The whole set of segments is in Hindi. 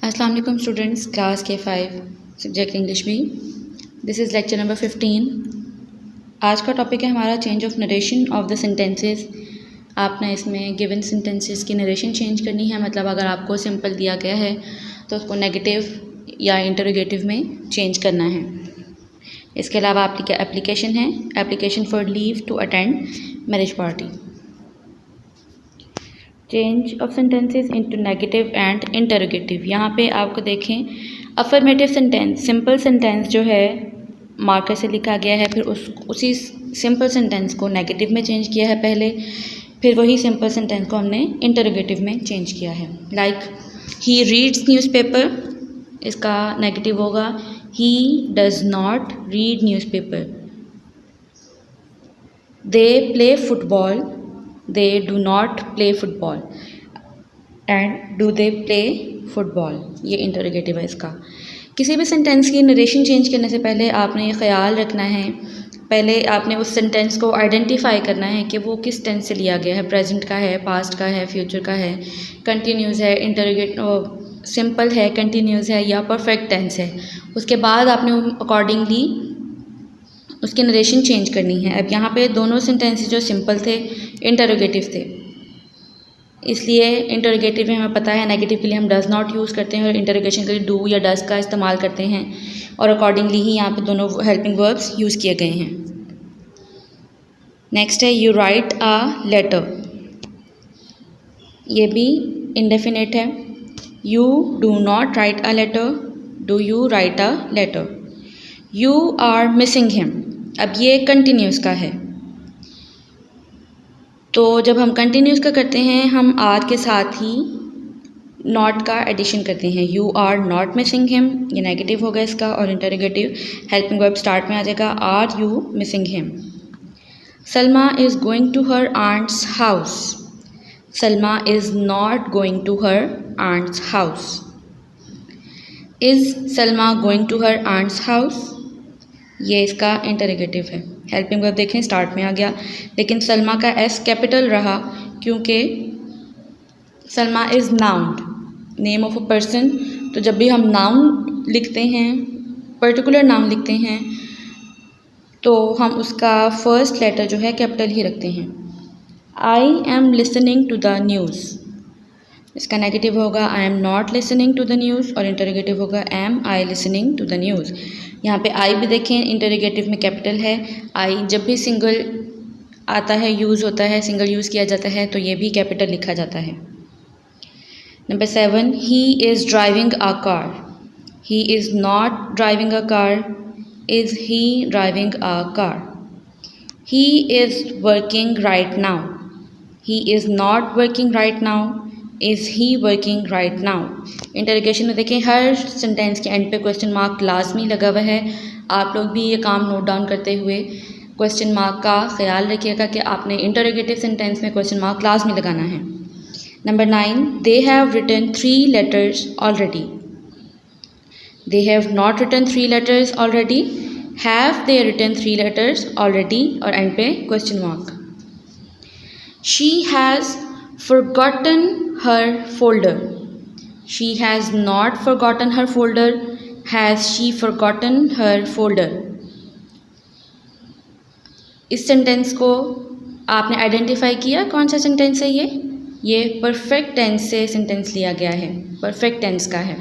अस्सलाम वालेकुम स्टूडेंट्स, क्लास के 5 सब्जेक्ट इंग्लिश भी। This is lecture number 15। आज का टॉपिक है हमारा change of narration of the sentences. आपने इसमें गिवन सेंटेंसेस की नरेशन चेंज करनी है, मतलब अगर आपको सिंपल दिया गया है तो उसको नेगेटिव या इंटरोगेटिव में चेंज करना है। इसके अलावा आपकी एप्लीकेशन है, application for leave to attend marriage party. Change of sentences into negative and interrogative. यहाँ पे आपको देखें, अफर्मेटिव सेंटेंस, सिंपल सेंटेंस जो है मार्कर से लिखा गया है, फिर उसी सिंपल सेंटेंस को नेगेटिव में चेंज किया है पहले, फिर वही सिंपल सेंटेंस को हमने इंटरोगेटिव में चेंज किया है। लाइक ही रीड्स न्यूज़पेपर, इसका नेगेटिव होगा he does not read newspaper. They play football, they do not play football and do they play football। ये इंटरोगेटिव है इसका। किसी भी सेंटेंस की नरेशन चेंज करने से पहले आपने ये ख्याल रखना है, पहले आपने उस सेंटेंस को आइडेंटिफाई करना है कि वो किस टेंस से लिया गया है, प्रेजेंट का है, पास्ट का है, फ्यूचर का है, कंटिन्यूस है, सिंपल है, कंटिन्यूस है या परफेक्ट टेंस है। उसके बाद आपने अकॉर्डिंगली उसकी नरेशन चेंज करनी है। अब यहाँ पे दोनों सेंटेंसेस जो सिंपल थे इंटरोगेटिव थे, इसलिए इंटरोगेटिव में हमें पता है नेगेटिव के लिए हम डज नॉट यूज़ करते हैं और इंटरोगेशन के लिए डू या डज का इस्तेमाल करते हैं, और अकॉर्डिंगली ही यहाँ पे दोनों हेल्पिंग वर्ब्स यूज़ किए गए हैं। नेक्स्ट है यू राइट अ लेटर, ये भी इंडेफिनिट है। You do not write a letter, do you write a letter. You are missing him, अब ये कंटिन्यूस का है, तो जब हम कंटिन्यूस का करते हैं हम आर के साथ ही नॉट का एडिशन करते हैं। You are not missing him, ये नेगेटिव होगा इसका, और इंटरोगेटिव हेल्पिंग वर्ब स्टार्ट में आ जाएगा, are you missing him. Salma is going to her aunt's house, Salma is not going to her aunt's house. Is Salma going to her aunt's house, ये इसका इंटरोगेटिव है। हेल्पिंग वर्ब देखें स्टार्ट में आ गया, लेकिन सलमा का एस कैपिटल रहा क्योंकि Salma is noun, name of a person. तो जब भी हम नाउन लिखते हैं, पर्टिकुलर नाउन लिखते हैं, तो हम उसका फर्स्ट लेटर जो है कैपिटल ही रखते हैं। I am listening to the news, इसका नेगेटिव होगा I am not listening to the news, और इंटरोगेटिव होगा am I listening to the news. यहाँ पे आई भी देखें इंटरोगेटिव में कैपिटल है। आई जब भी सिंगल आता है, यूज़ होता है, सिंगल यूज़ किया जाता है, तो ये भी कैपिटल लिखा जाता है। Number 7, he is driving a car, he is not driving a car, is he driving a car. He is working right now, he is not working right now, is he working right now. Interrogation में देखें हर सेंटेंस के एंड पे क्वेश्चन मार्क लाजमी लगा हुआ है। आप लोग भी ये काम नोट डाउन करते हुए क्वेश्चन मार्क का ख्याल रखिएगा कि आपने इंटरोगेटिव सेंटेंस में क्वेश्चन मार्क लाजमी लगाना है। Number 9, they have written 3 letters already, they have not written 3 letters already, have they written 3 letters already, और एंड पे question mark. She has forgotten her folder, she has not forgotten her folder, has she forgotten her folder। इस सेंटेंस को आपने आइडेंटिफाई किया कौन सा सेंटेंस है ये परफेक्ट टेंस से सेंटेंस लिया गया है, परफेक्ट टेंस का है।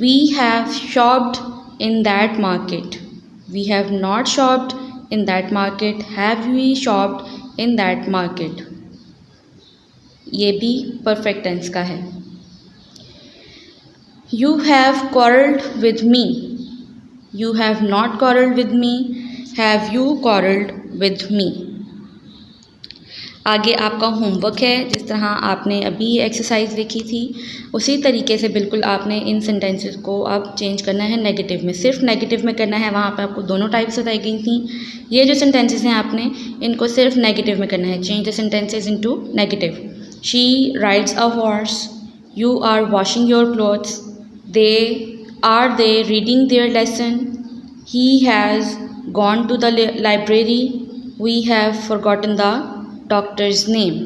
We have shopped in that market, we have not shopped in that market, have we shopped in that market। ये भी परफेक्ट टेंस का है। You have quarrelled with me, you have not quarrelled with me, have you quarrelled with me. आगे आपका होमवर्क है, जिस तरह आपने अभी एक्सरसाइज देखी थी उसी तरीके से बिल्कुल आपने इन सेंटेंसेस को अब चेंज करना है नेगेटिव में, सिर्फ नेगेटिव में करना है। वहाँ पे आपको दोनों टाइप्स बताई गई थी। ये जो सेंटेंसेस हैं आपने इनको सिर्फ नेगेटिव में करना है, change the sentences into negative. She rides a horse, you are washing your clothes, they reading their lesson, he has gone to the library, we have forgotten the doctor's name।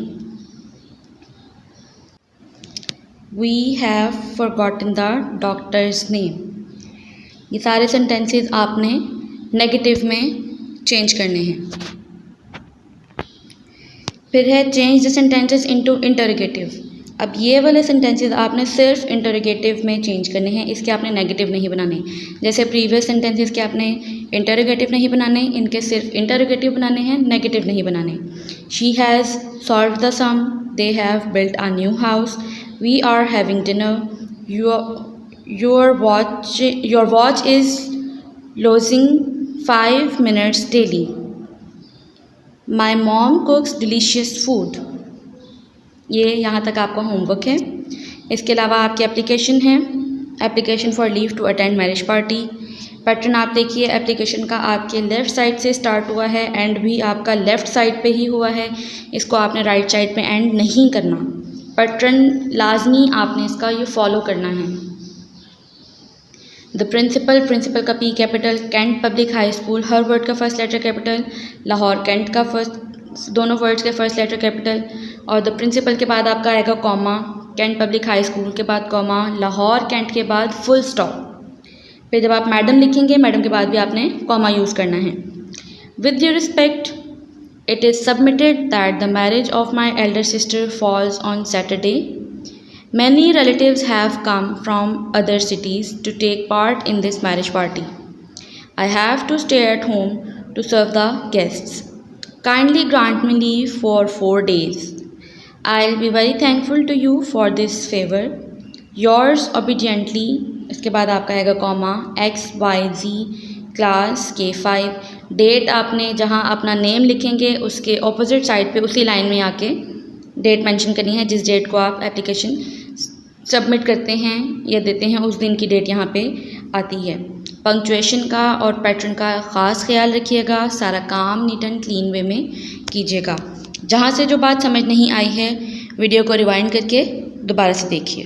We have forgotten the doctor's name. ये सारे सेंटेंसेस आपने नेगेटिव में चेंज करने हैं। फिर है change the sentences into interrogative. अब ये वाले सेंटेंसेस आपने सिर्फ इंटरोगेटिव में चेंज करने हैं, इसके आपने नेगेटिव नहीं बनाने। जैसे प्रीवियस सेंटेंसेस के आपने इंटरोगेटिव नहीं बनाने, इनके सिर्फ इंटरोगेटिव बनाने हैं, नेगेटिव नहीं बनाने। She has solved the sum, they have built a new house, we are having dinner, your watch is losing 5 minutes daily, my mom cooks delicious food. ये यहाँ तक आपका होमवर्क है। इसके अलावा आपकी एप्लीकेशन है, application for leave to attend marriage party. Pattern आप देखिए, एप्लीकेशन का आपके लेफ़्ट साइड से स्टार्ट हुआ है, एंड भी आपका लेफ़्ट साइड पे ही हुआ है। इसको आपने राइट साइड पे एंड नहीं करना। पैटर्न लाजमी आपने इसका ये फॉलो करना है। द प्रिंसिपल, प्रिंसिपल का P capital, Cantt Public High School, हर वर्ड का first letter capital, Lahore Cantt का फर्स्ट, दोनों वर्ड्स के फर्स्ट लेटर कैपिटल, और द प्रिंसिपल के बाद आपका आएगा comma, Cantt Public High School के बाद कॉमा, लाहौर कैंट के बाद फुल स्टॉप। फिर जब आप मैडम लिखेंगे, मैडम के बाद भी आपने कॉमा यूज़ करना है। With your respect, it is submitted that the marriage of my elder sister falls on Saturday. Many relatives have come from other cities to take part in this marriage party. I have to stay at home to serve the guests. Kindly grant me leave for 4 days. I'll be very thankful to you for this favor. Yours obediently, इसके बाद आपका आएगा comma, XYZ class K5। Date आपने जहाँ अपना नेम लिखेंगे उसके ऑपोजिट साइड पे उसी लाइन में आके डेट मेंशन करनी है, जिस डेट को आप एप्लीकेशन सबमिट करते हैं या देते हैं उस दिन की डेट यहाँ पे आती है। पंक्चुएशन का और पैटर्न का ख़ास ख्याल रखिएगा। सारा काम नीट एंड क्लीन वे में कीजिएगा। जहाँ से जो बात समझ नहीं आई है, वीडियो को रिवाइंड करके दोबारा से देखिए।